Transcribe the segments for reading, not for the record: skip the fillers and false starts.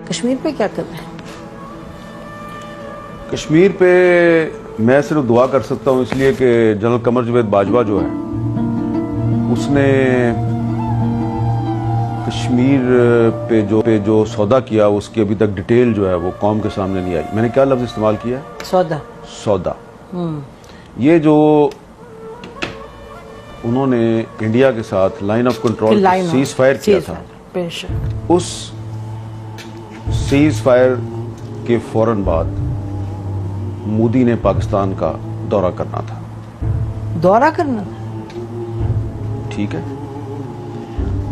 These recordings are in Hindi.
कश्मीर पे क्या कर रहे हैं? कश्मीर पे मैं सिर्फ दुआ कर सकता हूँ इसलिए कि जनरल कमर जावेद बाजवा जो है उसने कश्मीर पे जो सौदा किया उसकी अभी तक डिटेल जो है वो कौम के सामने नहीं आई। मैंने क्या लफ्ज इस्तेमाल किया? सौदा। ये जो उन्होंने इंडिया के साथ line of control cease fire किया था, उस सीज फायर के फौरन बाद मोदी ने पाकिस्तान का दौरा करना था। ठीक है।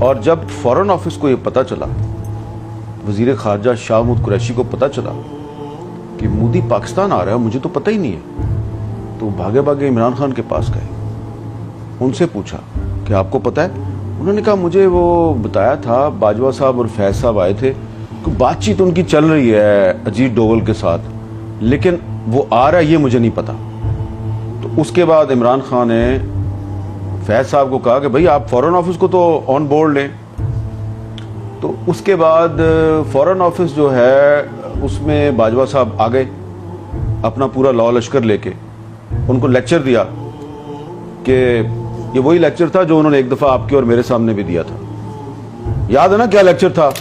और जब फॉरेन ऑफिस को यह पता चला, वजीर खारजा शाह महमूद कुरैशी को पता चला कि मोदी पाकिस्तान आ रहा है, मुझे तो पता ही नहीं है, तो भागे भागे इमरान खान के पास गए, उनसे पूछा कि आपको पता है? उन्होंने कहा मुझे वो बताया था, बाजवा साहब और फैज साहब आए थे, बातचीत उनकी चल रही है अजीत डोवल के साथ, लेकिन वो आ रहा है ये मुझे नहीं पता। तो उसके बाद इमरान खान ने फैज साहब को कहा कि भाई आप फॉरेन ऑफिस को तो ऑन बोर्ड लें। तो उसके बाद फॉरेन ऑफिस जो है उसमें बाजवा साहब आ गए अपना पूरा लॉ लश्कर लेके, उनको लेक्चर दिया कि ये वही लेक्चर था जो उन्होंने एक दफा आपके और मेरे सामने भी दिया था। याद है ना क्या लेक्चर था?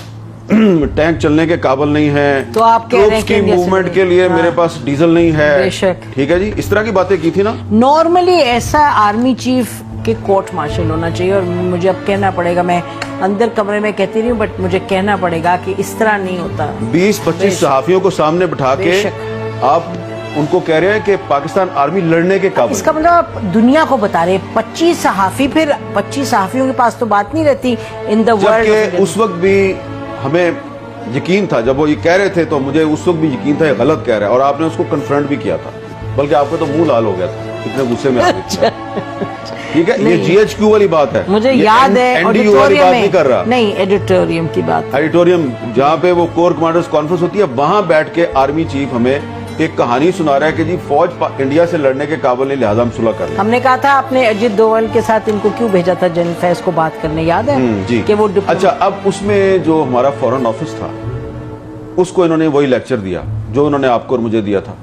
टैंक चलने के काबिल नहीं है, तो आप कह रहे हैं की मूवमेंट के लिए मेरे पास डीजल नहीं है। ठीक है जी, इस तरह की बातें की थी ना। नॉर्मली ऐसा आर्मी चीफ के कोर्ट मार्शल होना चाहिए, और मुझे अब कहना पड़ेगा, मैं अंदर कमरे में कहती रही हूँ बट मुझे कहना पड़ेगा कि इस तरह नहीं होता। 20-25 सहाफियों को सामने बिठा के आप उनको कह रहे हैं कि पाकिस्तान आर्मी लड़ने के काबिल। इसका मतलब आप दुनिया को बता रहे 25 सहाफी, फिर 25 सहाफियों के पास तो बात नहीं रहती इन द वर्ल्ड। उस वक्त भी हमें यकीन था, जब वो ये कह रहे थे तो मुझे उस वक्त भी यकीन था ये गलत कह रहा है, और आपने उसको कन्फ्रंट भी किया था, बल्कि आपका तो मुंह लाल हो गया था, इतने गुस्से में आ गए। ठीक है, ये GHQ वाली बात है, मुझे याद है NDU वाली बात नहीं कर रहा, नहीं एडिटोरियम की बात। एडिटोरियम जहाँ पे वो कोर कमांडर्स कॉन्फ्रेंस होती है, वहां बैठ के आर्मी चीफ हमें एक कहानी सुना रहा है कि जी फौज इंडिया से लड़ने के काबिल नहीं, लिहाजा हम सुलह कर रहे हैं। हमने कहा था आपने अजीत डोवल के साथ इनको क्यों भेजा था जनरल फैज को बात करने, याद है? जी। कि वो अच्छा, अब उसमें जो हमारा फॉरेन ऑफिस था उसको इन्होंने वही लेक्चर दिया जो उन्होंने आपको और मुझे दिया था।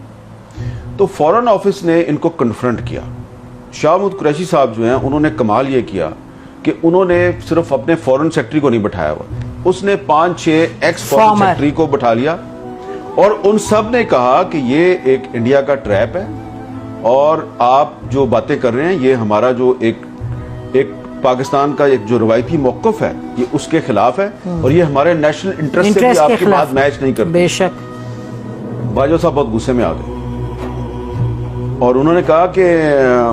तो फॉरेन ऑफिस ने इनको कन्फ्रंट किया। शाह महमूद कुरैशी साहब जो हैं उन्होंने कमाल ये किया कि उन्होंने सिर्फ अपने फॉरेन सेक्रेटरी को नहीं बैठाया हुआ, उसने 5-6 एक्स फॉरेन सेक्रेटरी को बैठा लिया, और उन सब ने कहा कि ये एक इंडिया का ट्रैप है, और आप जो बातें कर रहे हैं ये हमारा जो एक पाकिस्तान का एक जो रवायती मौक़िफ़ है ये उसके खिलाफ है, और ये हमारे नेशनल इंटरेस्ट से भी आपकी बात मैच नहीं करती। बेशक। बाजवा साहब बहुत गुस्से में आ गए और उन्होंने कहा कि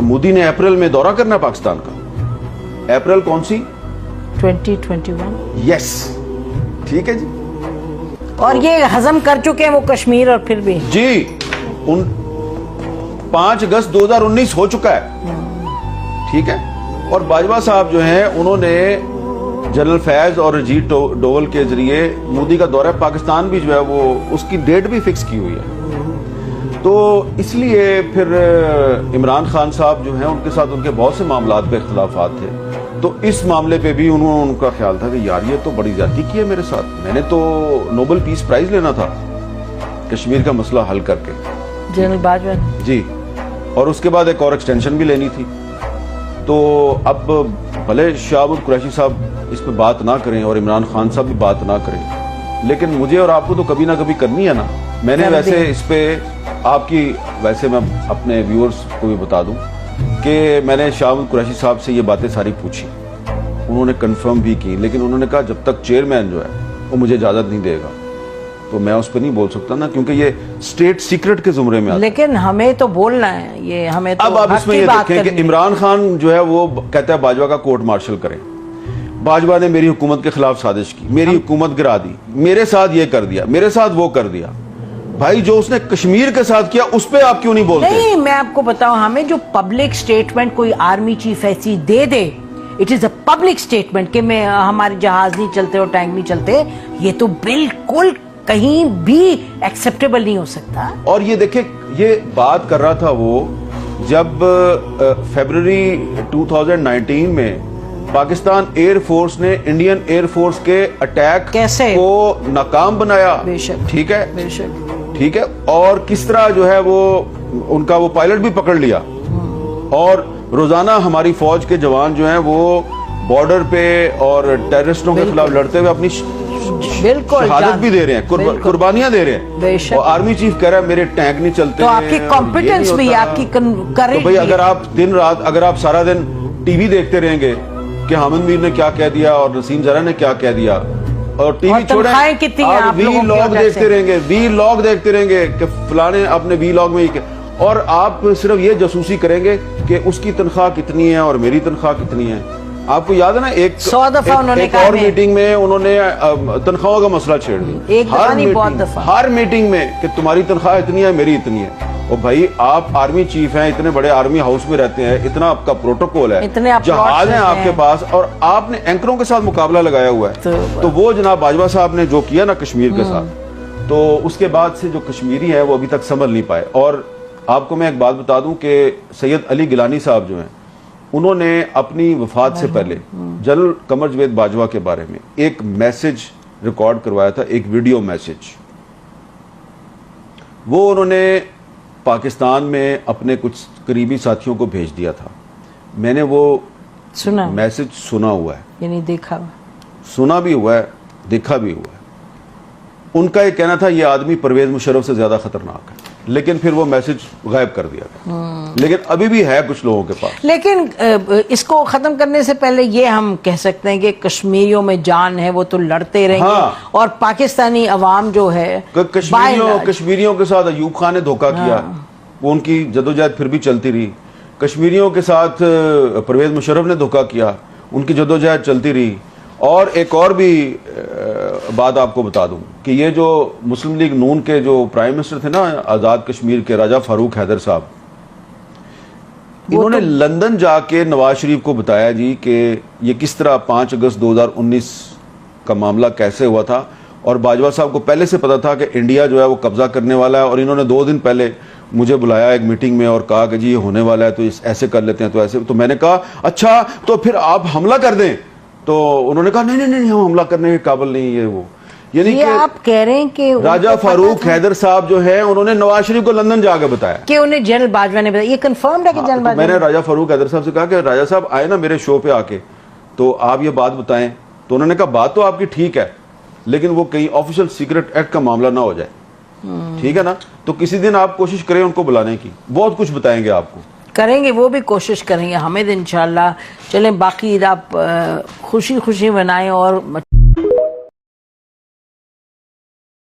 मोदी ने अप्रैल में दौरा करना है पाकिस्तान का। अप्रैल कौन सी? 2021। यस, ठीक है जी। और ये हजम कर चुके हैं वो कश्मीर, और फिर भी जी 5 अगस्त 2019 हो चुका है। ठीक है, और बाजवा साहब जो हैं उन्होंने जनरल फैज और अजीत डोवल के जरिए मोदी का दौरा पाकिस्तान भी जो है वो उसकी डेट भी फिक्स की हुई है। तो इसलिए फिर इमरान खान साहब जो हैं उनके साथ उनके बहुत से मामलात पे इख्तिलाफात थे, तो इस मामले पे भी उनका ख्याल था कि यार ये तो बड़ी ज्यादती की है मेरे साथ, मैंने तो नोबेल पीस प्राइज लेना था कश्मीर का मसला हल करके। जनरल बाजवा जी, और उसके बाद एक और एक्सटेंशन भी लेनी थी। तो अब भले शाह महमूद कुरैशी साहब इस पर बात ना करें और इमरान खान साहब भी बात ना करें, लेकिन मुझे और आपको तो कभी ना कभी करनी है ना। मैंने वैसे इस पे आपकी, वैसे मैं अपने व्यूअर्स को भी बता दूं कि मैंने शाह महमूद कुरैशी साहब से ये बातें सारी पूछी, उन्होंने कंफर्म भी की, लेकिन उन्होंने कहा जब तक चेयरमैन जो है वो मुझे इजाजत नहीं देगा तो मैं उस पर नहीं बोल सकता ना, क्योंकि ये स्टेट सीक्रेट के जुमरे में आता। लेकिन हमें तो बोलना है, ये हमें तो अब आप इसमें ये देखें कि इमरान खान जो है वो कहता है बाजवा का कोर्ट मार्शल करें। बाजवा ने मेरी हुकूमत के खिलाफ साजिश की, मेरी हुकूमत गिरा दी, मेरे साथ ये कर दिया, मेरे साथ वो कर दिया। भाई जो उसने कश्मीर के साथ किया उस पर आप क्यों नहीं बोलते? नहीं, मैं आपको बताऊं, हमें जो पब्लिक स्टेटमेंट कोई आर्मी चीफ ऐसी दे दे, it is a public statement कि मैं हमारे जहाज नहीं चलते और टैंक नहीं चलते, ये तो बिल्कुल कहीं भी एक्सेप्टेबल नहीं हो सकता। और ये देखे, ये बात कर रहा था वो जब फरवरी 2019 में पाकिस्तान एयर फोर्स ने इंडियन एयर फोर्स के अटैक कैसे को नाकाम बनाया, बेशक, ठीक है, बेशक, ठीक है, और किस तरह जो है वो उनका वो पायलट भी पकड़ लिया, और रोजाना हमारी फौज के जवान जो हैं वो बॉर्डर पे और टेररिस्टों के खिलाफ लड़ते हुए अपनी बिल्कुल शहादत भी दे रहे हैं, कुर्बानियां दे रहे हैं। बेशक। और आर्मी चीफ कह रहा है मेरे टैंक नहीं चलते, तो आपकी कॉम्पिटेंस भी, आपकी करेज, तो भाई अगर आप दिन रात, अगर आप सारा दिन टीवी देखते रहेंगे कि हामिद मीर ने क्या कह दिया और नसीम जरा ने क्या कह दिया, और टीवी छोड़े आप वी लॉग देखते रहेंगे, वी लॉग देखते रहेंगे कि फलाने अपने वी लॉग में ही, और आप सिर्फ ये जासूसी करेंगे कि उसकी तनख्वाह कितनी है और मेरी तनख्वाह कितनी है। आपको याद है ना, एक 100 दफा उन्होंने एक और मीटिंग में उन्होंने तनख्वाहों का मसला छेड़ दिया, हर मीटिंग में कि तुम्हारी तनख्वाह इतनी है, मेरी इतनी है। और भाई आप आर्मी चीफ हैं, इतने बड़े आर्मी हाउस में रहते हैं, इतना आपका प्रोटोकॉल है, जहाज है आपके पास, और आपने एंकरों के साथ मुकाबला लगाया हुआ है। तो वो जनाब बाजवा साहब ने जो किया ना कश्मीर के साथ, तो उसके बाद से जो कश्मीरी है वो अभी तक संभल नहीं पाए। और आपको मैं एक बात बता दूं कि सैयद अली गिलानी साहब जो हैं, उन्होंने अपनी वफात से पहले जनरल कमर जवेद बाजवा के बारे में एक मैसेज रिकॉर्ड करवाया था, एक वीडियो मैसेज। वो उन्होंने पाकिस्तान में अपने कुछ करीबी साथियों को भेज दिया था। मैंने वो सुना, मैसेज सुना हुआ है, यानी देखा, सुना भी हुआ है, देखा भी हुआ है। उनका ये कहना था ये आदमी परवेज मुशर्रफ से ज्यादा खतरनाक है, लेकिन फिर वो मैसेज गायब कर दिया गया। लेकिन अभी भी है कुछ लोगों के पास। लेकिन इसको खत्म करने से पहले ये हम कह सकते हैं कि कश्मीरियों में जान है, वो तो लड़ते रहेंगे। हाँ। और पाकिस्तानी अवाम जो है, कश्मीरियों के साथ अयूब खान ने धोखा किया, वो उनकी जदोजहद फिर भी चलती रही। कश्मीरियों के साथ परवेज मुशर्रफ ने धोखा किया, उनकी जदोजहद चलती रही। और एक और भी बात आपको बता दूं कि ये जो मुस्लिम लीग नून के जो प्राइम मिनिस्टर थे ना आज़ाद कश्मीर के, राजा फारूक हैदर साहब, इन्होंने लंदन जाके नवाज शरीफ को बताया जी कि ये किस तरह 5 अगस्त 2019 का मामला कैसे हुआ था। और बाजवा साहब को पहले से पता था कि इंडिया जो है वो कब्जा करने वाला है, और इन्होंने 2 दिन पहले मुझे बुलाया एक मीटिंग में और कहा कि जी ये होने वाला है, तो ऐसे कर लेते हैं, तो ऐसे। तो मैंने कहा अच्छा तो फिर आप हमला कर दें। तो उन्होंने कहा नहीं नहीं नहीं, हम हमला करने के काबिल नहीं है वो। यानी कि आप कह रहे हैं कि राजा फारूक हैदर साहब जो है उन्होंने नवाज शरीफ को लंदन जाकर बताया कि उन्हें जनरल बाजवा ने बताया। ये कंफर्म्ड है कि जनरल बाजवा? मैंने राजा फारूक हैदर साहब से कहा कि राजा साहब आए ना मेरे शो पे आके, तो आप ये बात बताएं। तो उन्होंने कहा बात तो आपकी ठीक है, लेकिन वो कहीं ऑफिशियल सीक्रेट एक्ट का मामला ना हो जाए, ठीक है ना। तो किसी दिन आप कोशिश करें उनको बुलाने की, बहुत कुछ बताएंगे आपको। करेंगे, वो भी कोशिश करेंगे हामिद, इंशाल्लाह। चलें, बाकी आप खुशी खुशी मनाएं और